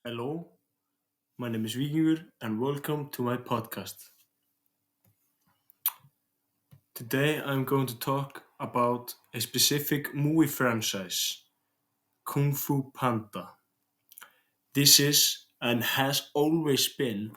Hello, my name is Vikingur and welcome to my podcast. Today I'm going to talk about a specific movie franchise, Kung Fu Panda. This is and has always been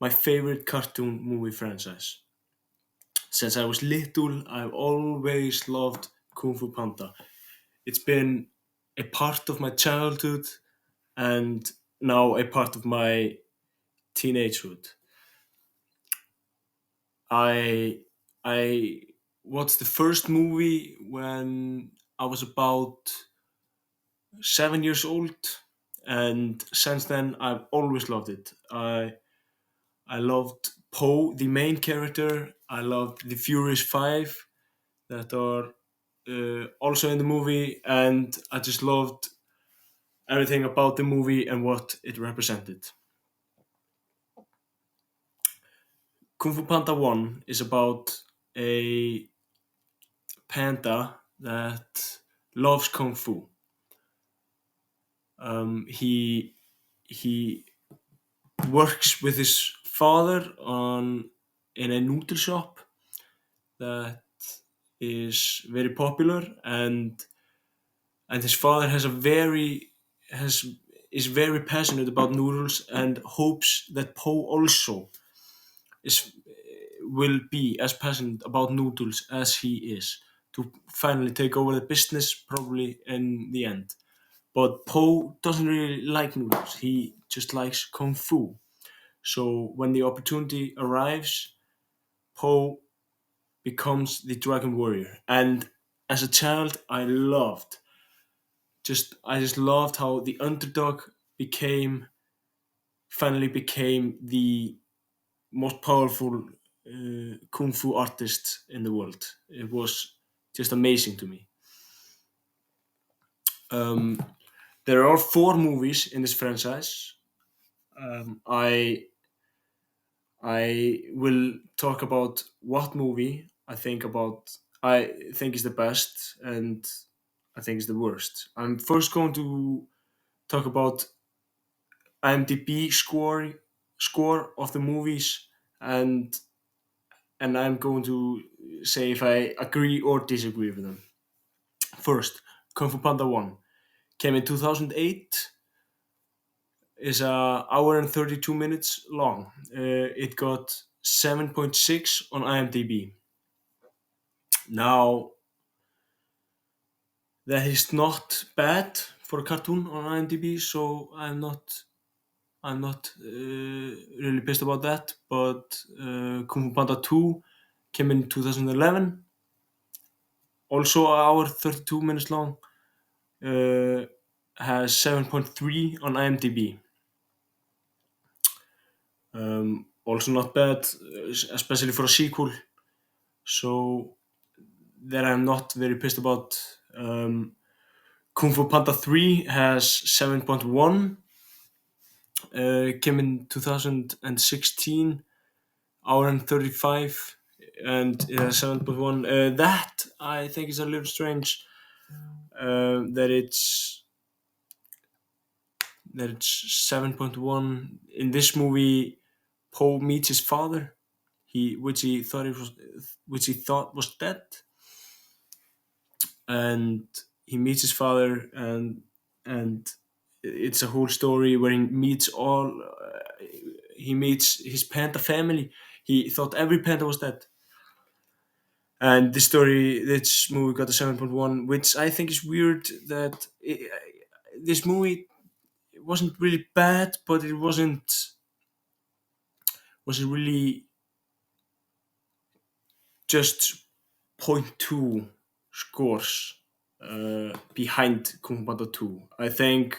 my favorite cartoon movie franchise. Since I was little, I've always loved Kung Fu Panda. It's been a part of my childhood and now a part of my teenagehood. I I watched the first movie when I was about 7 years old, and since then I've always loved it. I loved Poe, the main character. I loved the Furious Five that are also in the movie, and I just loved everything about the movie and what it represented. Kung Fu Panda 1 is about a panda that loves kung fu. He works with his father on in a noodle shop that is very popular, and his father has is very passionate about noodles and hopes that Poe also is will be as passionate about noodles as he is to finally take over the business probably in the end. But Poe doesn't really like noodles. He just likes kung fu. So when the opportunity arrives, Poe becomes the dragon warrior. And as a child, I just loved how the underdog became finally became the most powerful kung fu artist in the world. It was just amazing to me. Um, there are four movies in this franchise. Um, I I will talk about what movie I think is the best and I think is the worst. I'm first going to talk about IMDb score of the movies and I'm going to say if I agree or disagree with them. First, Kung Fu Panda 1 came in 2008, is a hour and 32 minutes long. It got 7.6 on IMDb. Now, that is not bad for a cartoon on IMDb, so I'm not really pissed about that. But Kung Fu Panda 2 came in 2011, also an hour 32 minutes long, uh, has 7.3 on IMDb. Also not bad, especially for a sequel. So that I'm not very pissed about. Kung Fu Panda 3 has 7.1, came in 2016, hour and 35, and it has 7.1. That I think is a little strange. That it's 7.1 in this movie. Poe meets his father, which he thought was dead, and he meets his father, and it's a whole story where he meets his panda family. He thought every panda was dead, and this movie got a 7.1, which I think is weird. This movie wasn't really bad, but it wasn't really just point two scores behind Kung Fu Panda 2. I think,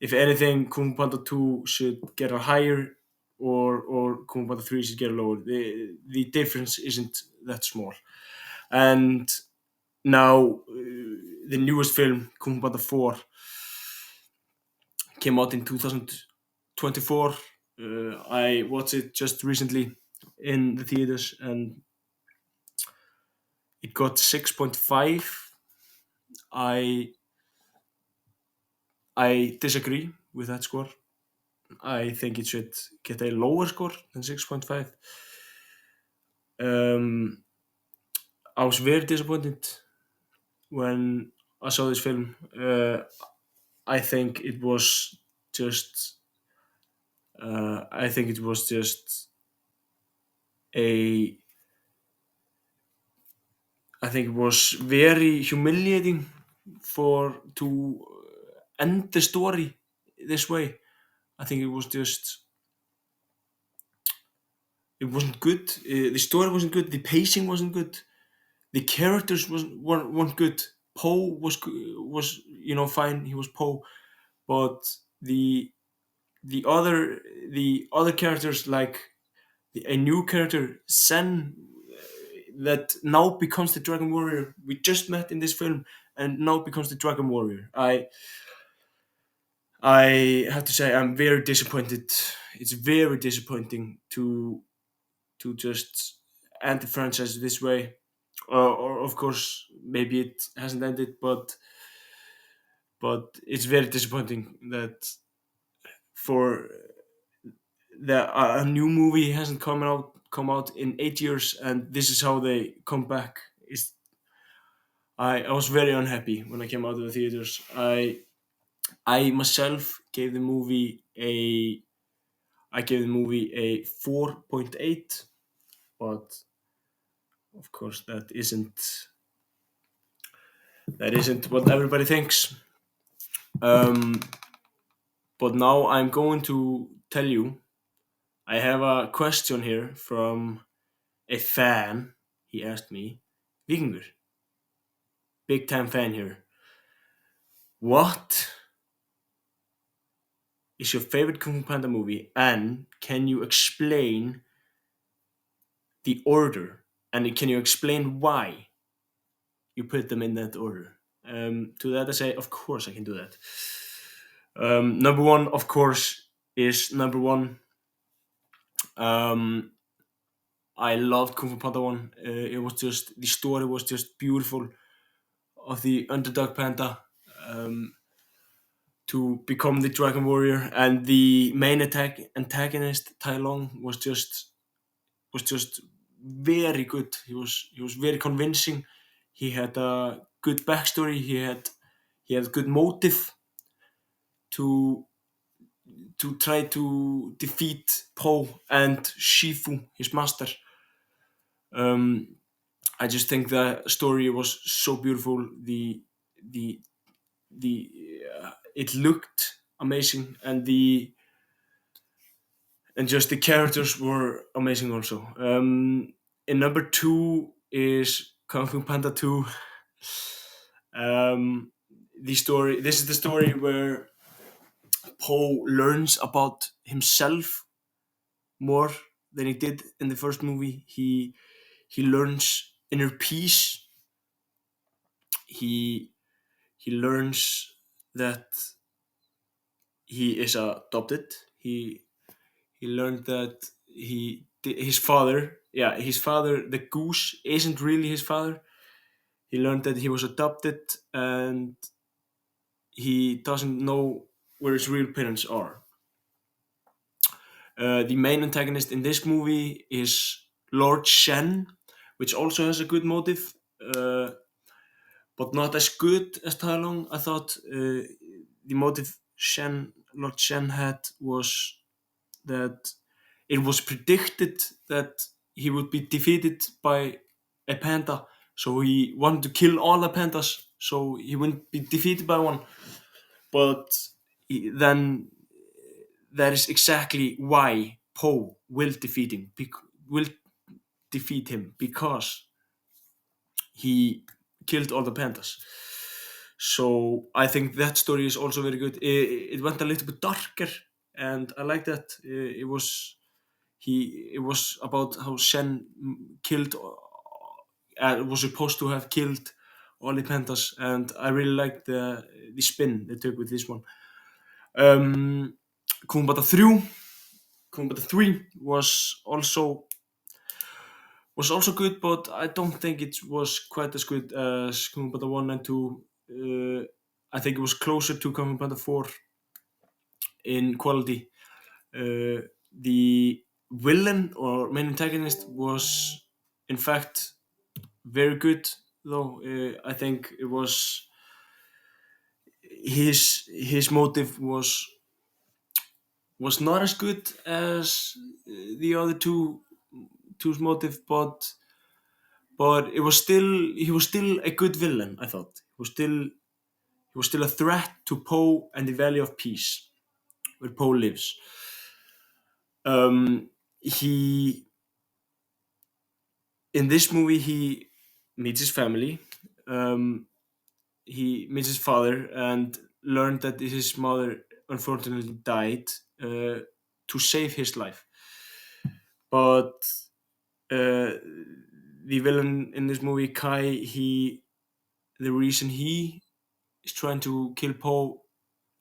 if anything, Kung Fu Panda 2 should get a higher, or Kung Fu Panda 3 should get a lower. The difference isn't that small. And now, the newest film, Kung Fu Panda 4, came out in 2024. I watched it just recently in the theaters, and it got 6.5. I I disagree with that score. I think it should get a lower score than 6.5. Um, I was very disappointed when I saw this film. I think it was just. I think it was just a. I think it was very humiliating for to end the story this way. I think it was just. It wasn't good. The story wasn't good. The pacing wasn't good. The characters weren't good. Poe was fine. He was Poe, but the the other the other characters, like a new character Sen, that now becomes the Dragon Warrior we just met in this film, and now becomes the Dragon Warrior. I have to say I'm very disappointed. It's very disappointing to just end the franchise this way. Or of course, maybe it hasn't ended, but it's very disappointing that for a new movie hasn't come out in 8 years, and this is how they come back. I was very unhappy when I came out of the theaters. I myself gave the movie a 4.8, but of course that isn't what everybody thinks. Um, but now I'm going to tell you. I have a question here from a fan. He asked me, Vikingur, big time fan here. What is your favorite Kung Fu Panda movie, and can you explain the order? And can you explain why you put them in that order? To that I say, of course I can do that. Number one, of course, is number one. Um, I loved Kung Fu Panda 1. It was just, the story was just beautiful, of the underdog panda to become the Dragon Warrior, and the main antagonist Tai Long was just very good. He was very convincing. He had a good backstory. He had good motive to try to defeat Po and Shifu, his master. Um, I just think the story was so beautiful. The the It looked amazing, and just the characters were amazing also. In number two is Kung Fu Panda 2. The story. This is the story where Po learns about himself more than he did in the first movie. He learns inner peace. He learns that he is adopted. He learned that his father, the goose, isn't really his father. He learned that he was adopted, and he doesn't know where his real parents are. The main antagonist in this movie is Lord Shen, which also has a good motive, but not as good as Tai Long. I thought the motive Lord Shen had was that it was predicted that he would be defeated by a panda, so he wanted to kill all the pandas so he wouldn't be defeated by one. But then that is exactly why Po will defeat him, because he killed all the pandas. So I think that story is also very good. It went a little bit darker, and I like that. It was about how Shen killed, was supposed to have killed all the pandas, and I really liked the spin they took with this one. Kung Panda 3. Kung Panda 3 was also good, but I don't think it was quite as good as Kung Panda 1 and 2. I think it was closer to Kung Panda 4 in quality. The villain or main antagonist was, in fact, very good. Though I think it was his motive was not as good as the other two's motive, but it was still he was still a good villain. I thought he was still a threat to Poe and the Valley of Peace, where Poe lives. He In this movie he meets his family. Um, he meets his father and learned that his mother unfortunately died to save his life. But the villain in this movie, Kai, the reason he is trying to kill Poe,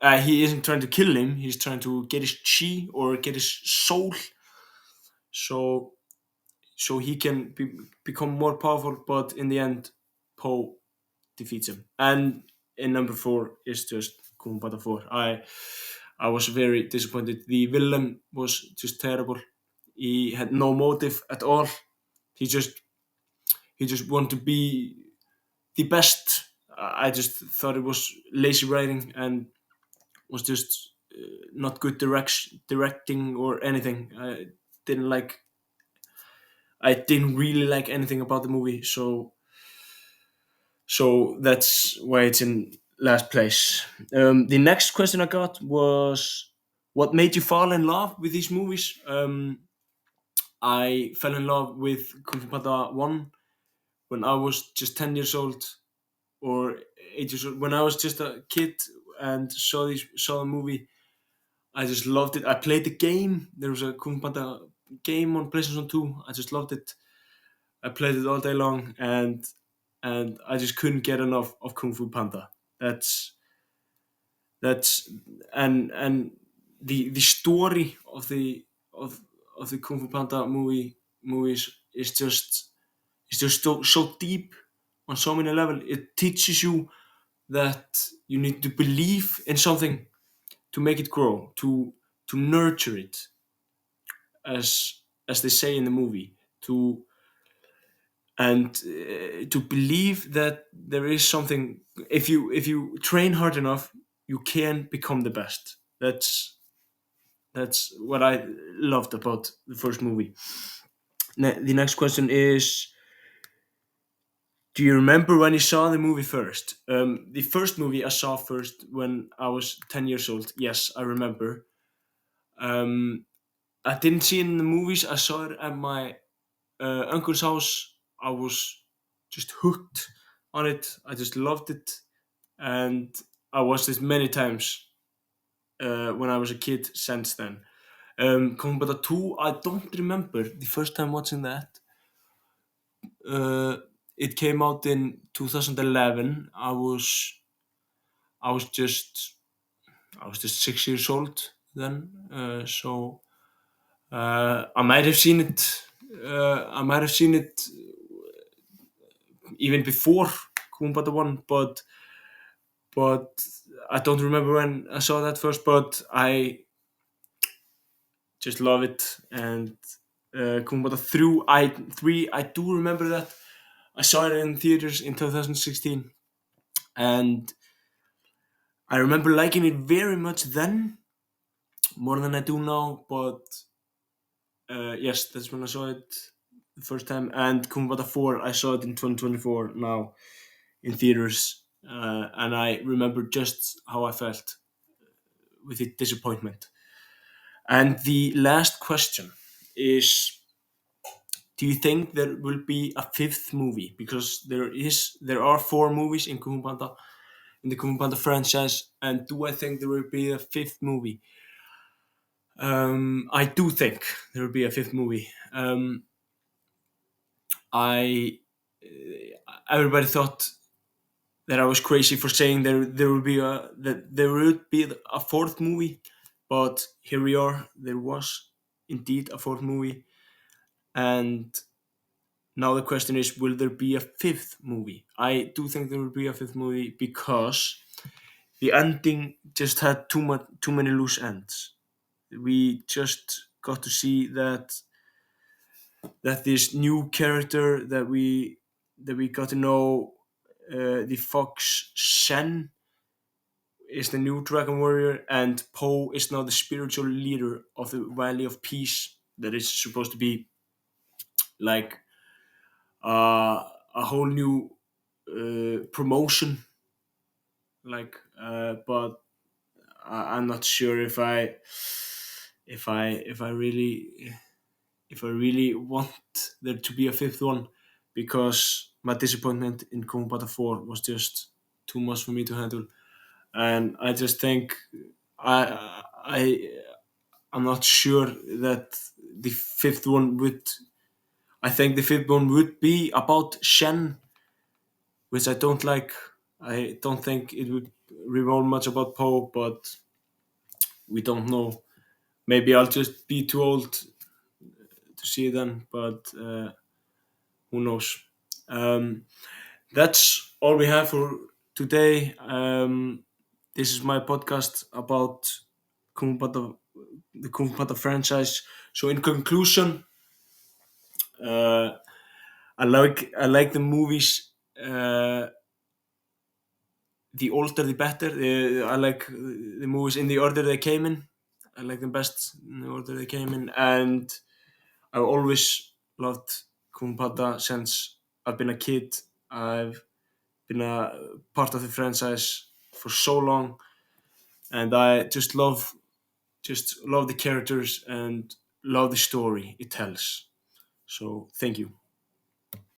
he isn't trying to kill him. He's trying to get his chi or get his soul, so he can become more powerful. But in the end, Poe defeats him. And in number 4 is just Kung Panda 4. I was very disappointed. The villain was just terrible. He had no motive at all. He just wanted to be the best. I just thought it was lazy writing and was just not good directing or anything. Didn't like. I didn't really like anything about the movie, so that's why it's in last place. The next question I got was, what made you fall in love with these movies? I fell in love with Kung Fu Panda 1 when I was just 10 years old, or 8 years old. When I was just a kid and saw the movie, I just loved it. I played the game. There was a Kung Fu Panda game on PlayStation 2. I just loved it. I played it all day long, and I just couldn't get enough of Kung Fu Panda. That's that's and the story of the Kung Fu Panda movies is just so deep on so many levels. It teaches you that you need to believe in something to make it grow, to nurture it, as they say in the movie, to believe that there is something. If you train hard enough, you can become the best. That's what I loved about the first movie. The next question is, do you remember when you saw the movie first? The first movie I saw first when I was 10 years old. Yes, I remember. um, I didn't see it in the movies. I saw it at my uncle's house. I was just hooked on it. I just loved it, and I watched it many times when I was a kid. Since then, Kung Panda 2, I don't remember the first time watching that. Uh, it came out in 2011. I was just I was just 6 years old then, so I might have seen it. I might have seen it even before Kung Panda 1, but I don't remember when I saw that first. But I just love it. And Kung Panda 3, I do remember that I saw it in theaters in 2016, and I remember liking it very much then, more than I do now. But yes, that's when I saw it the first time. And Kung Panda 4, I saw it in 2024 now in theaters, and I remember just how I felt with the disappointment. And the last question is, do you think there will be a fifth movie? Because there are 4 movies in Kung Panda, in the Kung Panda franchise, and do I think there will be a fifth movie? I do think there will be a fifth movie. I Everybody thought that I was crazy for saying there would be a fourth movie, but here we are. There was indeed a fourth movie, and now the question is, will there be a fifth movie? I do think there will be a fifth movie because the ending just had too many loose ends. we just got to see that this new character that we got to know, the fox Shen is the new dragon warrior, and Poe is now the spiritual leader of the Valley of Peace. That is supposed to be like a whole new promotion. But I'm not sure if I really want there to be a fifth one, because my disappointment in Kung Pata 4 was just too much for me to handle, and I just think I I'm not sure that the fifth one would. I think the fifth one would be about Shen, which I don't like. I don't think it would revolve much about Poe, but we don't know. Maybe I'll just be too old to see it then, but who knows? Um, that's all we have for today. This is my podcast about Kung Pata, the Kung Pata franchise. So, in conclusion, uh, I like the movies. The older, the better. I like the movies in the order they came in. I like them best in the order they came in, and I've always loved Kung Pata since I've been a kid. I've been a part of the franchise for so long, and I just love the characters and love the story it tells. So thank you.